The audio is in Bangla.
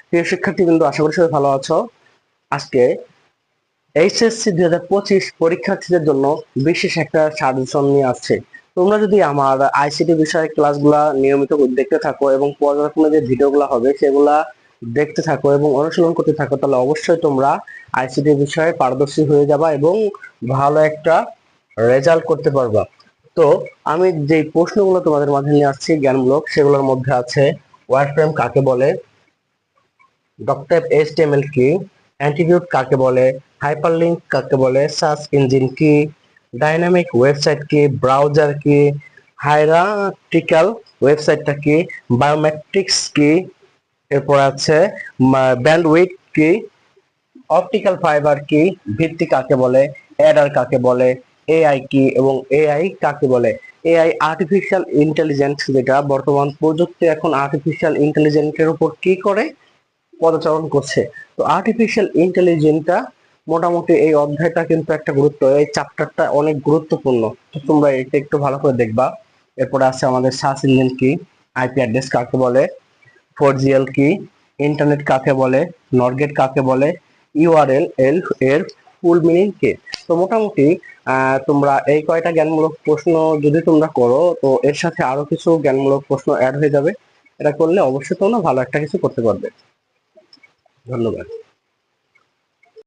প্রিয় শিক্ষার্থীবৃন্দ, আশা করি সবাই ভালো আছো। আজকে এইচএসসি 2025 পরীক্ষার্থীদের জন্য বিশেষ একটা সাজেশন নিয়ে আসছে। তোমরা যদি আমার আইসিটি বিষয়ের ক্লাসগুলা নিয়মিত দেখতে থাকো এবং পর্যায়ক্রমে যে ভিডিওগুলো হবে সেগুলা দেখতে থাকো এবং অনুশীলন করতে থাকো, তাহলে অবশ্যই তোমরা আইসিটি বিষয়ে পারদর্শী হয়ে যাবা এবং ভালো একটা রেজাল্ট করতে পারবা। তো আমি যে প্রশ্নগুলো তোমাদের মাঝে নিয়ে আসছি জ্ঞানমূলক, সেগুলোর মধ্যে আছে ওয়ারফ্রেম কাকে বলে, ডকটাইপ এইচটিএমএল কি, অ্যাট্রিবিউট কাকে বলে, হাইপারলিংক কাকে বলে, সার্চ ইঞ্জিন কি, ডাইনামিক ওয়েবসাইট কি, ব্রাউজার কি, হায়ারার্কিক্যাল ওয়েবসাইটটা কি, বায়োমেট্রিক্স কি, এরপর আছে ব্যান্ডউইথ কি, অপটিক্যাল ফাইবার কি, ভিত্তি কাকে বলে, অ্যাডার কাকে বলে, এআই কি এবং এআই কাকে বলে। এআই আর্টিফিশিয়াল ইন্টেলিজেন্স, যেটা বর্তমান প্রযুক্তি এখন আর্টিফিশিয়াল ইন্টেলিজেন্সের উপর কি করে পদচারণ করছে। তো আর্টিফিশিয়াল ইন্টেলিজেন্সটা মোটামুটি এই অধ্যায়টা কিন্তু একটা এই চ্যাপ্টারটা অনেক গুরুত্বপূর্ণ। তো তোমরা এটা একটু ভালো করে দেখবা। এরপরে আছে আমাদের সার্চ ইঞ্জিন কি, আইপি অ্যাড্রেস কাকে বলে, 4GL কি, ইন্টারনেট কাকে বলে, নরগেট কাকে বলে, ইউআরএল এর ফুল মিনিং কি। তো মোটামুটি তোমরা এই কয়টা জ্ঞানমূলক প্রশ্ন যদি তোমরা করো, তো এর সাথে আরো কিছু জ্ঞানমূলক প্রশ্ন অ্যাড হয়ে যাবে। এটা করলে অবশ্যই তোমরা ভালো একটা কিছু করতে পারবে। ধন্যবাদ।